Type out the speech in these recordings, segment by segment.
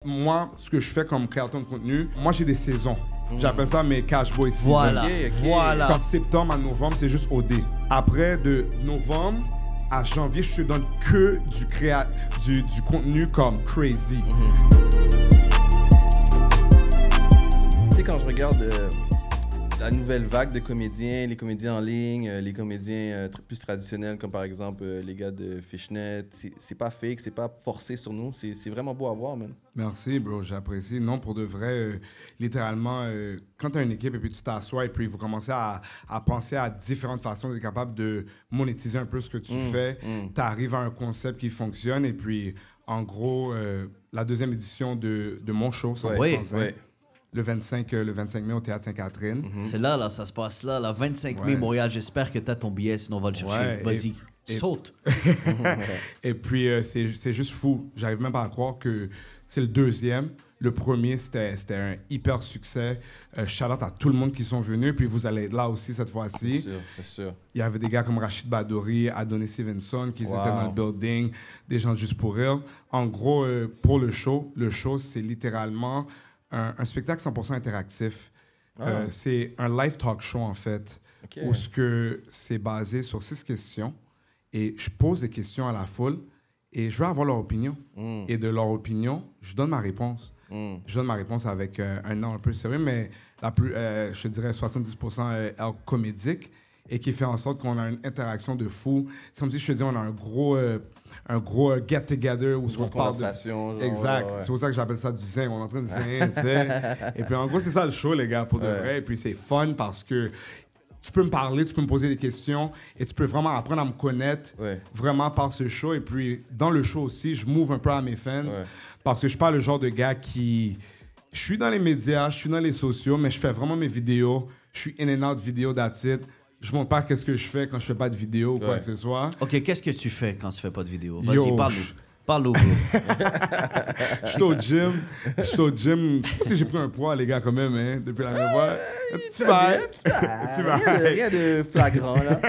Moi, ce que je fais comme créateur de contenu, moi j'ai des saisons. J'appelle ça mes cash boy seasons. Voilà, voilà. Quand septembre à novembre, c'est juste OD. Après, de novembre à janvier, je te donne que du contenu comme crazy. Tu sais, quand je regarde la nouvelle vague de comédiens, les comédiens en ligne, les comédiens plus traditionnels, comme par exemple les gars de Fishnet, c'est pas fake, c'est pas forcé sur nous, c'est vraiment beau à voir, man. Merci, bro, j'apprécie. Non, pour de vrai, littéralement, quand tu as une équipe et puis tu t'assois et puis vous commencez à penser à différentes façons d'être capable de monétiser un peu ce que tu fais, tu arrives à un concept qui fonctionne et puis, en gros, la deuxième édition de mon show, 100% Zen, le 25 mai au Théâtre Sainte-Catherine. C'est là, ça se passe là, le 25 mai, Montréal. J'espère que tu as ton billet, sinon on va le chercher. Vas-y, saute. Et puis, c'est juste fou. J'arrive même pas à croire que c'est le deuxième. Le premier, c'était un hyper succès. Shout-out à tout le monde qui sont venus. Puis vous allez être là aussi cette fois-ci. C'est sûr. Il y avait des gars comme Rachid Badouri, Adonis Stevenson qui étaient dans le building, des gens juste pour rire. En gros, pour le show, c'est littéralement un spectacle 100% interactif. C'est un live talk show, en fait, où c'est basé sur 6 questions. Et je pose des questions à la foule et je veux avoir leur opinion. Et de leur opinion, je donne ma réponse. Je donne ma réponse avec un nom un peu sérieux, mais je dirais 70% comédique et qui fait en sorte qu'on a une interaction de fou. C'est comme si je te dis, on a un gros get-together où on parle de... Exact. C'est pour ça que j'appelle ça du zen. On est en train de zen, tu sais. Et puis en gros, c'est ça le show, les gars, pour de vrai. Et puis c'est fun parce que tu peux me parler, tu peux me poser des questions et tu peux vraiment apprendre à me connaître vraiment par ce show. Et puis dans le show aussi, je m'ouvre un peu à mes fans parce que je suis pas le genre de gars qui... Je suis dans les médias, je suis dans les sociaux, mais je fais vraiment mes vidéos. Je suis in and out vidéo, that's it. Je montre pas qu'est-ce que je fais quand je fais pas de vidéo ou quoi que ce soit. OK, qu'est-ce que tu fais quand tu fais pas de vidéo? Vas-y, parle-nous. Parle-nous, bro. Je suis au gym. Je sais pas si j'ai pris un poids, les gars, quand même, hein, depuis la mémoire. Tu vas. Rien de flagrant, là.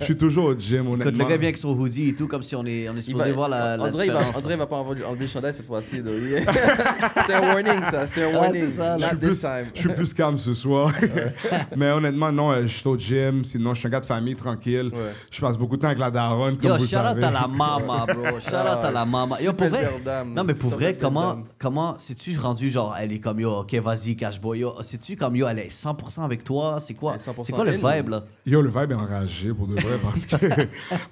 Je suis toujours au gym, honnêtement. Quand le gars vient avec son hoodie et tout, comme si on est supposé voir la différence. André va pas enlever le chandail cette fois-ci. C'était un warning, ça. C'était un warning. C'est ça, là. Je suis plus calme ce soir. Mais honnêtement, non, je suis au gym. Sinon, je suis un gars de famille, tranquille. Je passe beaucoup de temps avec la daronne, comme vous savez. Shout-out à la maman, bro. Shout-out à la maman. Yo, pour vrai, non, mais pour vrai, comment sais-tu rendu genre, elle est comme yo, ok, vas-y, cash boy, yo, sais-tu comme yo, elle est 100% avec toi, c'est quoi le vibe là? Yo, le vibe est enragé pour de vrai parce que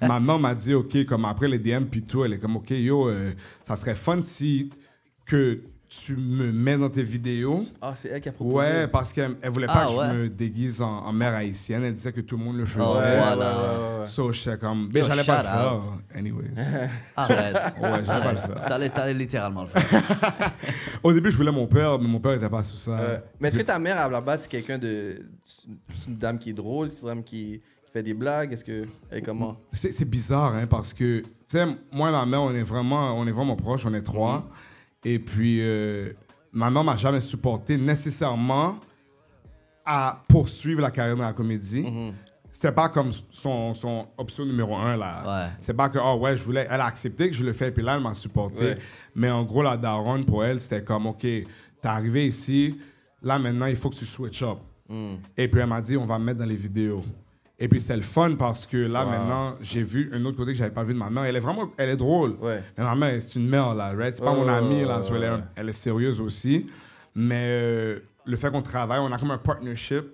ma maman m'a dit, ok, comme après les DM puis tout, elle est comme, ok, yo, ça serait fun si que tu me mets dans tes vidéos. Ah, c'est elle qui a proposé. Ouais, parce qu'elle voulait pas que je me déguise en mère haïtienne. Elle disait que tout le monde le faisait. Voilà. So, j'étais comme... Mais j'allais pas le faire. Anyways. Arrête. Ouais, j'allais pas le faire. T'allais littéralement le faire. Au début, je voulais mon père, mais mon père était pas sous ça. Mais est-ce que ta mère, à la base, c'est quelqu'un de... C'est une dame qui est drôle, c'est une dame qui fait des blagues? Est-ce que... Elle est comment? C'est bizarre, hein, parce que... Tu sais, moi et ma mère, on est vraiment proches. On est 3. Et puis, ma mère m'a jamais supporté nécessairement à poursuivre la carrière dans la comédie. C'était pas comme son option numéro 1, là. C'est pas que, elle a accepté que je le fais, et puis là, elle m'a supporté. Mais en gros, la daronne, pour elle, c'était comme, OK, t'es arrivé ici, là, maintenant, il faut que tu switch up. Et puis, elle m'a dit, on va me mettre dans les vidéos. Et puis, c'est le fun parce que là, maintenant, j'ai vu un autre côté que j'avais pas vu de ma mère. Elle est drôle. Mais ma mère, c'est une mère, là, right? C'est pas mon amie, là. Elle est sérieuse aussi. Mais le fait qu'on travaille, on a comme un partnership.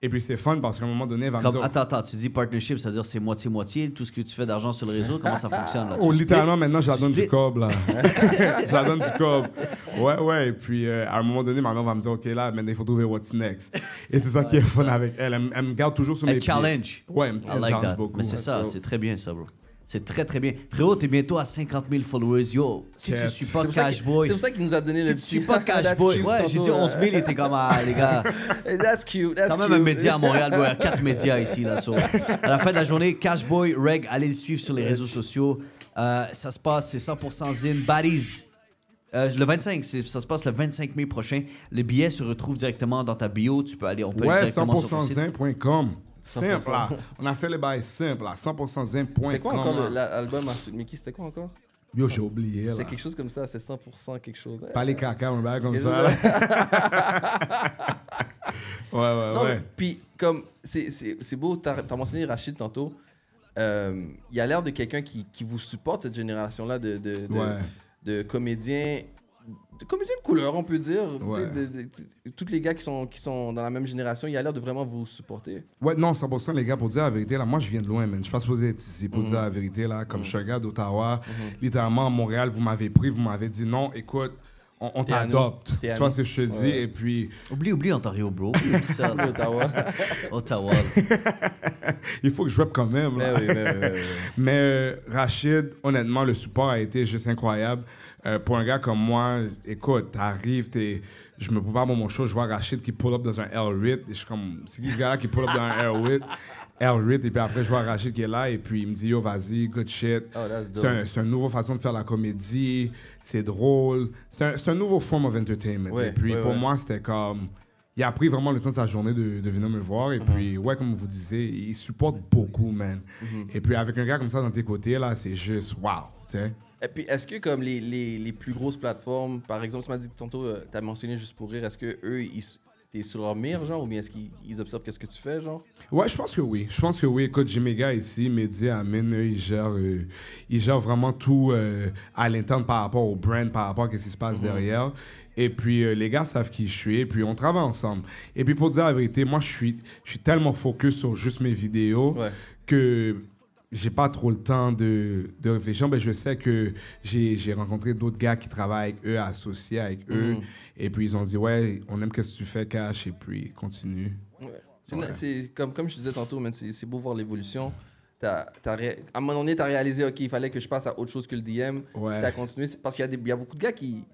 Et puis, c'est fun parce qu'à un moment donné, elle va me dire... Attends, tu dis partnership, ça veut dire c'est moitié-moitié, tout ce que tu fais d'argent sur le réseau, comment ça fonctionne, là? Littéralement, maintenant, je la donne du cob, là. Je la donne du cob. Ouais. Et puis, à un moment donné, ma mère va me dire, OK, là, maintenant, il faut trouver what's next. Et c'est ça qui est fun avec elle. Elle me garde toujours sur mes pieds. Challenge. Ouais, elle me challenge beaucoup. Mais c'est ça, c'est très bien, ça, bro. C'est très, très bien. Frérot, t'es bientôt à 50 000 followers. Yo, si tu suis pas Cashboy... C'est pour ça qu'il nous a donné le petit... Si tu suis pas Cashboy... Ouais, j'ai dit 11 000 et t'es comme, les gars... That's cute, quand même un média à Montréal, bro. Il y a 4 médias ici, là. So. À la fin de la journée, Cashboy, Reg, allez le suivre sur les réseaux sociaux. Ça se passe, c'est 100% Zine. Baddies. Le 25, ça se passe le 25 mai prochain. Les billets se retrouvent directement dans ta bio. Tu peux aller, on peut aller directement sur ton site. 100%zin.com. Simple, là. On a fait les bails simples, là. 100%zin.com. C'était quoi encore l'album à Mickey? C'était quoi encore? Yo, j'ai oublié, là. C'est quelque chose comme ça, c'est 100% quelque chose. Pas les caca, un bail comme Et ça, là. Ouais. Puis, comme, c'est beau, t'as mentionné Rachid tantôt. Il a l'air de quelqu'un qui vous supporte, cette génération-là de comédiens. De comédiens de couleur, on peut dire. Ouais. Tous les gars qui sont dans la même génération, il a l'air de vraiment vous supporter. Ouais, non, 100%, les gars, pour dire la vérité, là, moi, je viens de loin, man. Je suis pas supposé être ici, pour dire la vérité, là. Comme je suis un gars d'Ottawa, littéralement, à Montréal, vous m'avez pris, vous m'avez dit non, écoute, on T'es à nous. t'adopte. T'es à Tu vois nous. ce que je te dis? Ouais. Et puis, Oublie Ontario, bro. Oublie ça. là. Ottawa. Ottawa. il faut que je rappe quand même, là. Oui. Mais Rachid, honnêtement, le support a été juste incroyable. Pour un gars comme moi, écoute, t'arrives, je me prépare pour mon show, je vois Rachid qui pull up dans un L8, et je suis comme, c'est qui ce gars-là qui pull up dans un L8, et puis après, je vois Rachid qui est là, et puis il me dit, yo, vas-y, good shit. Oh, that's dope. C'est une nouvelle façon de faire la comédie, c'est drôle, c'est un nouveau form of entertainment. Ouais, et puis pour ouais. moi, c'était comme... Il a pris vraiment le temps de sa journée de venir me voir. Et puis, ouais, comme vous disiez, il supporte beaucoup, man. Et puis, avec un gars comme ça dans tes côtés, là, c'est juste wow, tu sais. Et puis, est-ce que comme les plus grosses plateformes, par exemple, tu m'as dit tantôt, tu as mentionné Juste pour rire, est-ce que eux t'es sur leur mire, genre, ou bien est-ce qu'ils observent qu'est-ce que tu fais, genre? Ouais, je pense que oui. Écoute, j'ai mes gars ici, Mehdi, Amine, eux, ils gèrent vraiment tout à l'interne par rapport au brand, par rapport à ce qui se passe derrière. Et puis, les gars savent qui je suis, et puis on travaille ensemble. Et puis, pour dire la vérité, moi, je suis tellement focus sur juste mes vidéos que j'ai pas trop le temps de réfléchir. Mais je sais que j'ai rencontré d'autres gars qui travaillent avec eux, associés avec eux. Et puis, ils ont dit, ouais, on aime ce que tu fais, Cash, et puis continue. Ouais. C'est comme je disais tantôt, man, c'est beau voir l'évolution. À un moment donné, tu as réalisé, OK, il fallait que je passe à autre chose que le DM. Ouais. Tu as continué. Parce qu'il y a beaucoup de gars qui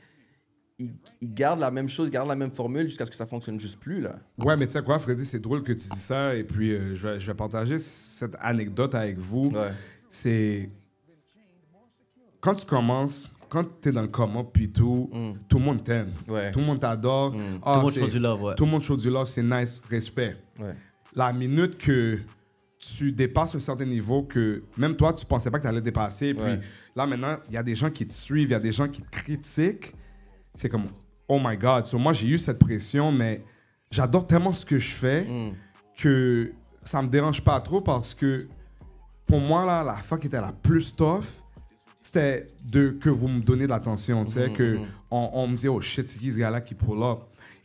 ils gardent la même chose, gardent la même formule jusqu'à ce que ça fonctionne juste plus, là. Ouais, mais tu sais quoi, Freddy, c'est drôle que tu dis ça. Et puis, je vais partager cette anecdote avec vous. Ouais. C'est... Quand tu commences, quand tu es dans le come-up, puis tout le monde t'aime. Ouais. Tout le monde t'adore. Ah, Tout le monde show du love, ouais. Tout le monde show du love, c'est nice, respect. Ouais. La minute que tu dépasses un certain niveau que même toi, tu pensais pas que tu allais dépasser. Puis là, maintenant, il y a des gens qui te suivent, il y a des gens qui te critiquent. C'est comme, oh my God. So, moi, j'ai eu cette pression, mais j'adore tellement ce que je fais que ça me dérange pas trop parce que pour moi, là, la fois qui était la plus tough, c'était que vous me donnez de l'attention. Tu sais, on me dit, oh shit, c'est qui ce gars-là qui pull up?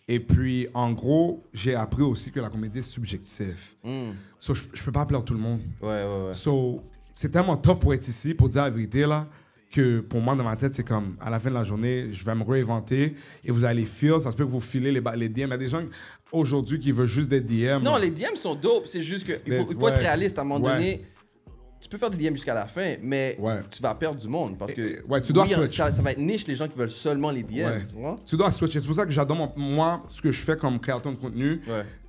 Et puis, en gros, j'ai appris aussi que la comédie est subjective. So, je peux pas plaire tout le monde. Ouais. So, c'est tellement tough pour être ici, pour dire la vérité, là, que pour moi, dans ma tête, c'est comme, à la fin de la journée, je vais me réinventer et vous allez feel, ça se peut que vous filez les DM. Il y a des gens aujourd'hui qui veulent juste des DM. Non, les DM sont dope, c'est juste qu'il faut être réaliste. À un moment donné, tu peux faire des DM jusqu'à la fin, mais tu vas perdre du monde parce que tu dois switcher. ça va être niche les gens qui veulent seulement les DM. Ouais. Tu vois? Tu dois switcher. C'est pour ça que j'adore, moi, ce que je fais comme créateur de contenu.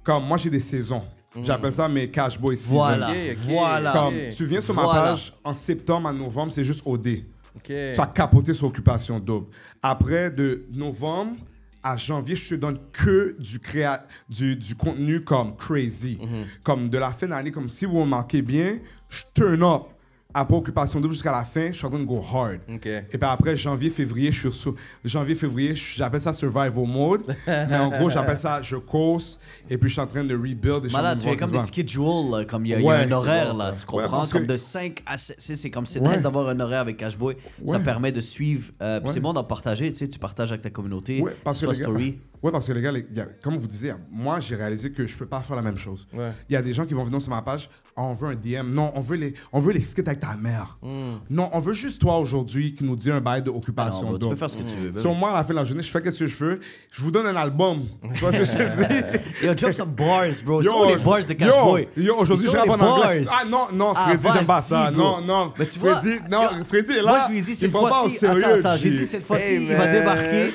Comme moi, j'ai des saisons. J'appelle ça mes Cash Boy seasons. Voilà. Voilà. Comme tu viens sur ma page en septembre à novembre, c'est juste OD. Tu as capoté sur Occupation Double. Après, de novembre à janvier, je te donne que du contenu comme crazy. Comme de la fin d'année, comme si vous remarquez bien, je turn up. Après Occupation Double jusqu'à la fin, je suis en train de go hard. Et puis après, janvier, février, j'appelle ça survival mode. Mais en gros, j'appelle ça je course. Et puis je suis en train de rebuild. Malade, tu fais comme des schedules, comme il y a un horaire, là, tu comprends? Comme de 5 à 6, c'est comme c'est nice d'avoir un horaire avec Cashboy. Ça permet de suivre. C'est bon d'en partager, tu sais, tu partages avec ta communauté. Sur story. Oui, parce que les gars, comme vous disiez, moi, j'ai réalisé que je peux pas faire la même chose. Il y a des gens qui vont venir sur ma page, on veut un DM. Non, on veut les skits avec ta mère. Non, on veut juste toi aujourd'hui qui nous dit un bail d'occupation. Tu peux faire ce que tu veux. Sur moi, à la fin de la journée, je fais ce que je veux. Je vous donne un album. Tu vois ce que je te dis? Yo, drop some bars, bro. Yo, les bars de Cashboy. Yo, aujourd'hui, je réponds en anglais. Ah non, Freddy, j'aime pas ça. Non. Mais tu vois, Freddy est là. Moi, je lui ai dit cette fois-ci, attends, j'ai dit cette fois-ci, il va débarquer.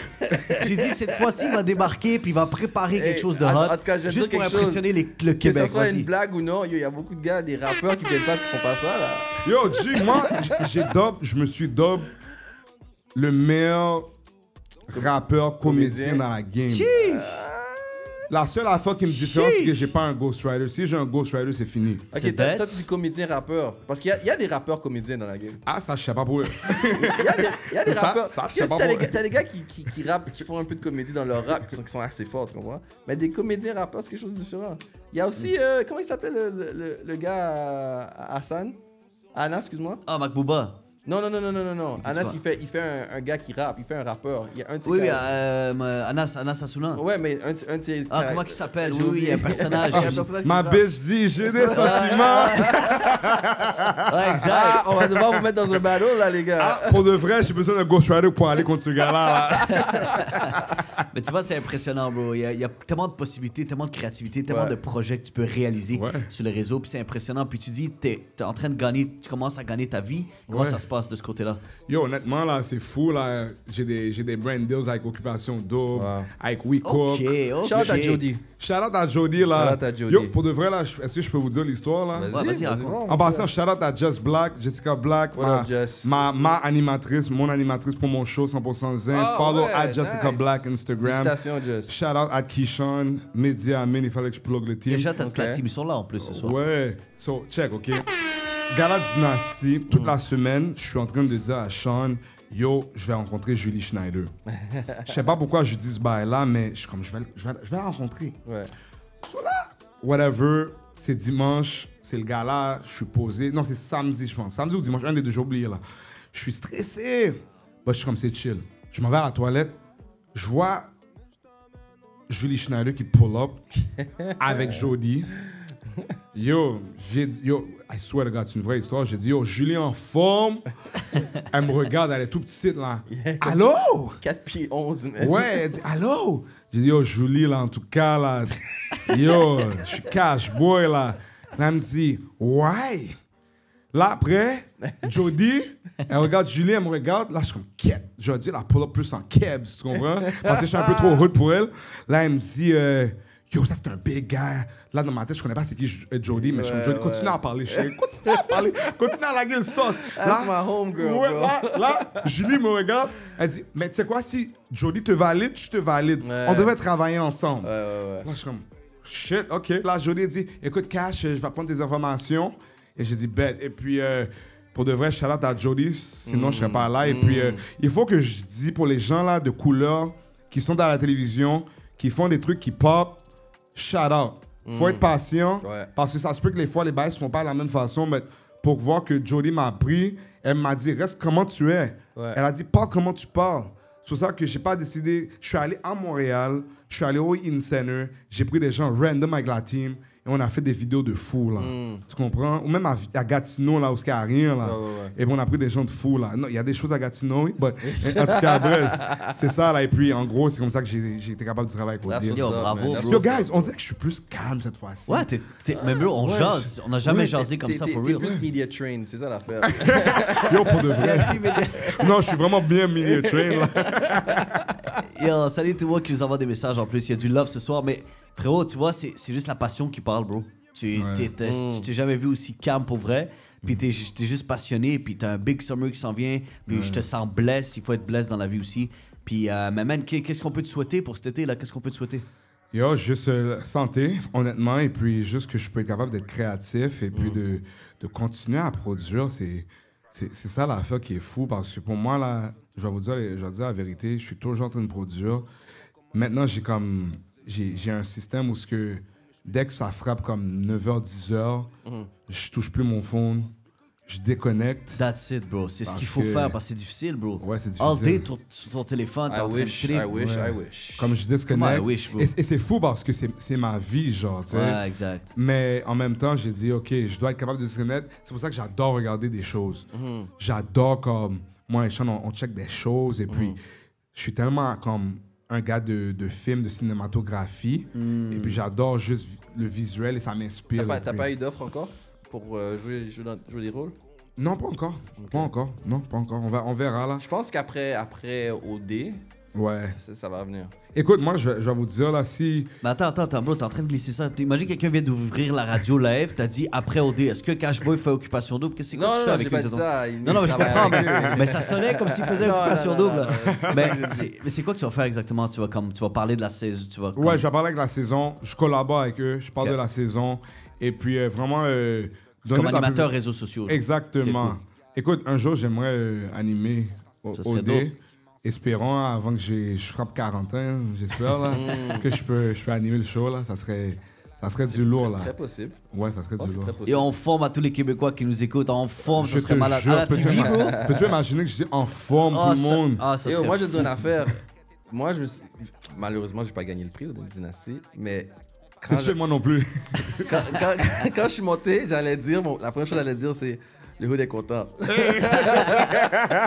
J'ai dit cette fois-ci, il va débarquer puis il va préparer quelque chose de hot juste pour impressionner le Québec. Que ce soit une blague ou non, il y a beaucoup de gars, des rappeurs qui viennent pas qui font pas ça, là. Yo, G, moi, je me suis dub le meilleur rappeur comédien dans la game. La seule affaire qui me différencie, c'est que j'ai pas un ghostwriter. Si j'ai un ghostwriter, c'est fini. Ok, toi, tu dis comédien-rappeur. Parce qu'il y a des rappeurs comédiens dans la game. Ah, ça, je sais pas pour eux. Il y a des rappeurs. Ça, je sais pas pour eux. T'as des gars qui rappent, qui font un peu de comédie dans leur rap, qui sont assez forts, tu comprends? Mais des comédiens-rappeurs, c'est quelque chose de différent. Il y a aussi, comment il s'appelle le gars Hassan? Anas, excuse-moi. Ah, Macbouba. Non. Anas, il fait un gars qui rappe, il fait un rappeur. Il y a un de ses Oui, gars- Anas Assouna. Ouais, mais un de ses. Ah, comment il s'appelle? J'ai Oui, oublié. un personnage. Il y a un personnage qui Ma rappe. bitch dit, j'ai des sentiments. Ouais, exact. Ah, on va devoir vous mettre dans un battle, là, les gars. Ah, pour de vrai, j'ai besoin d'un ghostwriter pour aller contre ce gars-là. là. Mais tu vois, c'est impressionnant, bro. Il y a tellement de possibilités, tellement de créativité, tellement Ouais. de projets que tu peux réaliser Ouais. sur les réseaux. Puis c'est impressionnant. Puis tu dis, t'es en train de gagner, tu commences à gagner ta vie. Comment Ouais. ça se passe de ce côté-là? Yo, honnêtement, là, c'est fou, là. J'ai des brand deals avec Occupation Double, Wow. avec WeCook. Ok. Shout out à Jody. Shout out à Jody, là. Shout out à Jody. Yo, pour de vrai, là, est-ce que je peux vous dire l'histoire, là? Ouais, vas-y, raconte. En passant, shout out à Jess Black, Jessica Black, What up, Jess? ma animatrice, mon animatrice pour mon show 100% Zen. Oh, Follow ouais, at Jessica nice. Black Instagram. Félicitations, Jess. Shout out à Keyshawn, Media Amin, il fallait que je plug le team. Déjà, t'as toute la Ok. team, ils sont là en plus ce soir. Ouais, so check, ok. Gala Dynasty, toute la semaine, je suis en train de dire à Sean, yo, je vais rencontrer Julie Schneider. Je sais pas pourquoi je dis ce bail-là, mais je suis comme, je vais la rencontrer. Ouais. So là, whatever, c'est dimanche, c'est le gala, je suis posé. Non, c'est samedi, je pense. Samedi ou dimanche, un des deux, j'ai oublié là. Je suis stressé. Bah, je suis comme, c'est chill. Je m'en vais à la toilette, je vois Julie Schneider qui pull up avec Jody. Yo, j'ai dit, yo, I swear to God, c'est une vraie histoire. J'ai dit, yo, Julie en forme. Elle me regarde, elle est tout petite là. Allô? 4 pieds 11, man. Ouais, elle dit, allô? J'ai dit, yo, Julie là, en tout cas là. Yo, je suis cash boy là. Là, elle me dit, ouais. Là, après, Jody, elle regarde Julie, elle me regarde. Là, je suis comme, quête. Jody, elle pull up plus en keb, tu comprends? Parce que je suis un peu trop rude pour elle. Là, elle me dit, yo, ça, c'est un big guy. Là, dans ma tête, je connais pas c'est qui Jody, mais je suis comme, Jody, continue à parler, chérie. Continue à parler. Continue à laguer le sauce. That's my homegirl, ouais, bro. là, Julie me regarde. Elle dit, mais tu sais quoi, si Jody te valide, je te valide. Ouais. On devrait travailler ensemble. Ouais. Là, je suis comme, shit, OK. Là, Jody dit, écoute, Cash, je vais prendre tes informations. Et j'ai dit, bête. Et puis, pour de vrai, shout out à Jody, sinon je serais pas là. Et puis, il faut que je dise pour les gens là de couleur qui sont dans la télévision, qui font des trucs qui pop, shout out. Faut être patient, Ouais. parce que ça se peut que les fois, les bails se font pas de la même façon, mais pour voir que Jody m'a pris, elle m'a dit, reste comment tu es. Ouais. Elle a dit, parle comment tu parles. C'est pour ça que j'ai pas décidé. Je suis allé à Montréal, je suis allé au In Center, j'ai pris des gens random avec la team et on a fait des vidéos de fous là. Tu comprends? Ou même à Gatineau là où il n'y a rien là. Ouais. Et puis on a pris des gens de fous là. Non, il y a des choses à Gatineau, oui. But, en tout cas, bref, c'est ça là. Et puis en gros, c'est comme ça que j'ai été capable de travailler avec That's Odile. what's Yo, up, bravo, man. bro. Yo guys, on dirait que je suis plus calme cette fois-ci. Ouais, mais bro, on Ouais, jase. On n'a jamais Ouais, jasé comme ça, for T'es real. plus media trained, c'est ça l'affaire. Yo, pour de vrai. Non, je suis vraiment bien media train là. Yo, salut tout le monde qui nous envoie des messages en plus. Il y a du love ce soir, mais frérot, tu vois, c'est juste la passion qui parle, bro. Tu t'es jamais vu aussi calme pour vrai. Puis t'es juste passionné. Puis t'as un big summer qui s'en vient. Puis je te sens blessé. Il faut être blessé dans la vie aussi. Puis, mais man, qu'est-ce qu'on peut te souhaiter pour cet été là? Qu'est-ce qu'on peut te souhaiter? Yo, juste santé, honnêtement, et puis juste que je peux être capable d'être créatif et puis de continuer à produire. C'est ça l'affaire qui est fou parce que pour moi, là, je vais dire la vérité, je suis toujours en train de produire. Maintenant, j'ai un système où ce que dès que ça frappe comme 9h, 10h, je touche plus mon phone, je déconnecte. That's it, bro. C'est ce Parce qu'il faut que- faire parce que c'est difficile, bro. Ouais, c'est All day difficile. sur ton téléphone, t'es I en train de wish, trip. I wish, Ouais. I wish. Comme je Comment déconnecte. I wish, bro? Et c'est fou parce que c'est ma vie, genre, tu sais. Ouais, exact. Mais en même temps, j'ai dit, OK, je dois être capable de se reconnaître. C'est pour ça que j'adore regarder des choses. J'adore comme... Moi et Sean, on check des choses. Et puis, je suis tellement comme un gars de film, de cinématographie. Et puis, j'adore juste le visuel et ça m'inspire. T'as Et puis- pas eu d'offre encore pour jouer des rôles? Non, pas encore. Pas encore. Non, pas encore. On verra, là. Je pense qu'après OD, Ouais. Ça va revenir. Écoute, moi, je vais vous dire, là, si... Mais attends, bro, t'es en train de glisser ça. Imagine quelqu'un vient d'ouvrir la radio live, t'as dit après OD, est-ce que Cashboy fait Occupation Double? Qu'est-ce que tu fais avec lui? Non, mais je comprends, mais ça sonnait comme s'il faisait Occupation Double. Mais c'est quoi que tu vas faire exactement? Tu vas parler de la saison? Ouais, je vais parler avec la saison, je collabore avec eux, je parle de la saison, et puis vraiment... comme animateur réseaux sociaux. Exactement. Okay, cool. Écoute, un jour, j'aimerais animer OD. Dope. Espérons, avant que je frappe 40 ans, j'espère, là, que je peux animer le show, là. Ça serait du lourd, là. C'est très possible. Ouais, ça serait du lourd. Et on forme à tous les Québécois qui nous écoutent. On forme, ça serait malade. Jure, à la TV, bro. Peux-tu imaginer que je dis en forme, tout le monde? Ça serait moi, je vais te dire une affaire. Moi, malheureusement, j'ai pas gagné le prix au Dynasty, mais... C'est chez moi non plus. Quand je suis monté, j'allais dire... la première chose que j'allais dire, c'est... Le hood est content.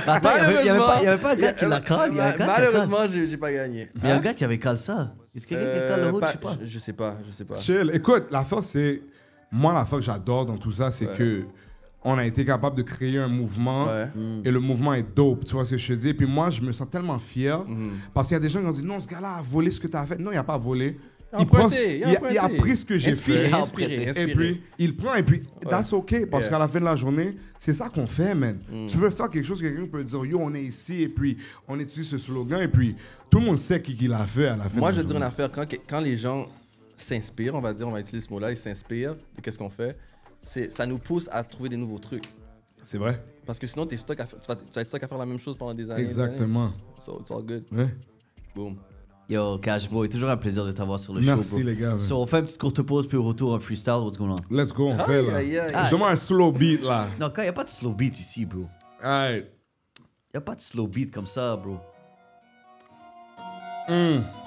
Attends, il y avait pas un gars qui la colle. Malheureusement, j'ai pas gagné. Il y a un gars qui avait calé ça. Est-ce qu'il y a quelqu'un qui colle le hood? Je sais pas. Je sais pas. Chill. Écoute, l'affaire, c'est... Moi, l'affaire que j'adore dans tout ça, c'est que on a été capable de créer un mouvement et le mouvement est dope, tu vois ce que je te dis? Et puis moi, je me sens tellement fier parce qu'il y a des gens qui ont dit non, ce gars-là a volé ce que tu as fait. Non, il n'a pas volé. Il a pris ce que j'ai fait. Inspiré. Et puis, il prend et puis, that's OK. Parce qu'à la fin de la journée, c'est ça qu'on fait, man. Tu veux faire quelque chose, quelqu'un peut dire, yo, on est ici, et puis, on utilise ce slogan, et puis, tout le monde sait qui l'a fait à la fin. Moi, je veux dire une affaire. Quand les gens s'inspirent, on va utiliser ce mot-là, ils s'inspirent de qu'est-ce qu'on fait, ça nous pousse à trouver des nouveaux trucs. C'est vrai. Parce que sinon, tu vas être stuck à faire la même chose pendant des années. Exactement. So, it's all good. Ouais. Boom. Yo, Cashboy, toujours un plaisir de t'avoir sur le show. Merci, les gars. So, on fait une petite courte pause, puis au retour, un freestyle. What's going on? Let's go, on fait, là. Yeah. Donne-moi un slow beat, là. Non, il n'y a pas de slow beat ici, bro. Alright. Il n'y a pas de slow beat comme ça, bro.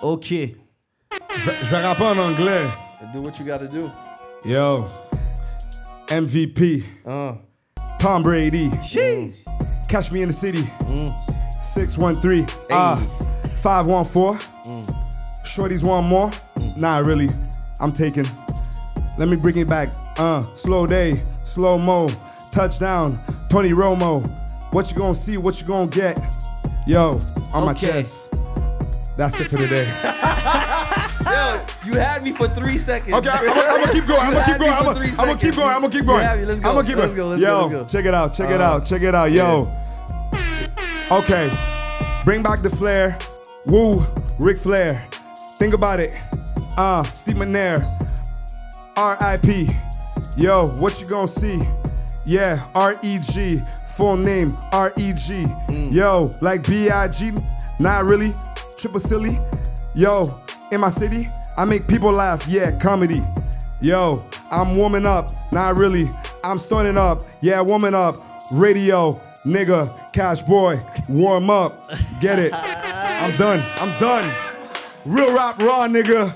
OK. Je vais rapper en anglais. Do what you gotta do. Yo. MVP. Tom Brady. Catch me in the city. 613. 514. Shorties want more? Nah, really. I'm taking. Let me bring it back. Slow day, slow mo, touchdown, Tony Romo. What you gonna see? What you gonna get? Yo, on my chest. That's it for today. Yo, you had me for 3 seconds. Okay, I'm gonna keep going. I'm gonna keep going. Let's go. Yo, check it out. Yo. Okay, bring back the flair. Woo, Ric Flair. Think about it. Steve McNair. R.I.P. Yo, what you gonna see? Yeah, R.E.G. Full name, R.E.G. Yo, like B.I.G. Not really. Triple silly. Yo, in my city, I make people laugh. Yeah, comedy. Yo, I'm warming up. Not really. I'm starting up. Yeah, warming up. Radio, nigga, Cash Boy, warm up. Get it? I'm done. Real rap raw, nigga.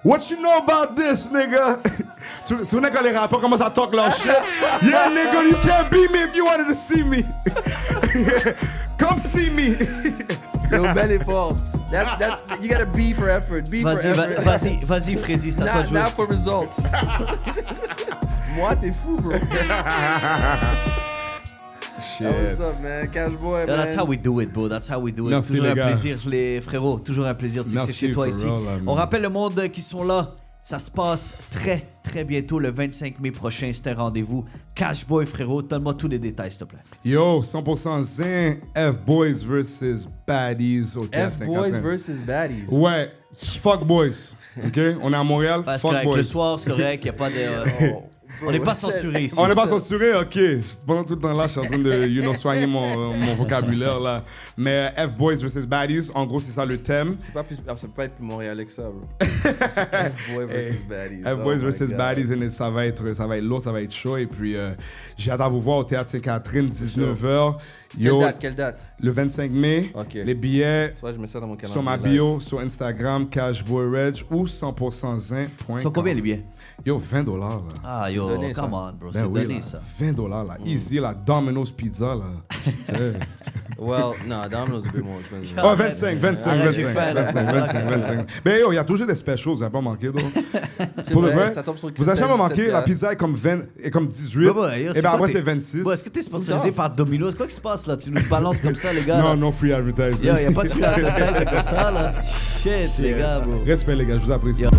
What you know about this, nigga? Tu connais quand les rappeurs commencent à talk leur shit? Yeah, nigga, you can't beat me if you wanted to see me. Come see me. Yo, bel effort. You gotta be for effort. Vas-y, Freddy, c'est à toi de jouer. Not for results. Moi, t'es fou, bro. Shit. What's up, man? Cash Boy, man. That's how we do it, bro. That's how we do it. Merci, toujours les un gars. plaisir, les frérots. Toujours un plaisir de c'est chez toi ici. Real, on rappelle le monde qui sont là. Ça se passe très, très bientôt, le 25 mai prochain. C'est un rendez-vous. Cash Boy, frérot, donne-moi tous les détails, s'il te plaît. Yo, 100% Zin, F-Boys versus Baddies au Théâtre F-Boys 51. versus Baddies. Ouais, fuck boys. OK? On est à Montréal, Parce fuck qu'avec boys. le soir, c'est correct, il n'y a pas de... on n'est pas censuré ici. On n'est pas censuré, OK. Pendant tout le temps là, je suis en train de soigner mon vocabulaire là. Mais F-Boys versus Baddies, en gros, c'est ça le thème. Ça peut pas être plus montréalais que ça, bro. F-Boys versus Baddies. F-Boys versus Baddies, et ça va être lourd, ça va être chaud. Et puis, j'ai hâte à vous voir au Théâtre Sainte-Catherine, 19h. Quelle date? Le 25 mai. OK. Les billets Soit je mets ça dans mon calendrier. sur ma bio, sur Instagram, CashBoyReg ou 100%zin.com. Ils sont combien les billets? Yo, $20 là. Ah yo, donné, come ça. on bro, Ben c'est oui, donné là, ça. $20 là. Easy là, Domino's Pizza là. Tu sais. Well, non, Domino's un peu moins expensive. Oh, 25. Arrête, j'ai faim, là. 25. Mais yo, il y a toujours des specials, vous n'avez pas manqué, donc. C'est Pour le vrai, vrai, ça tombe sur vous avez jamais 17 manqué, la piastres. pizza est comme 20, est comme 18, Ouais, yo, et ben quoi après t'es- c'est 26. Ouais, est-ce que t'es sponsorisé par Domino's? Quoi qui se passe là? Tu nous balances comme ça, les gars? Non, là? non free advertising. Yo, y a pas de fil à la tête comme ça, là. Shit, les gars, bro. Respect, les gars, je vous apprécie. Yo.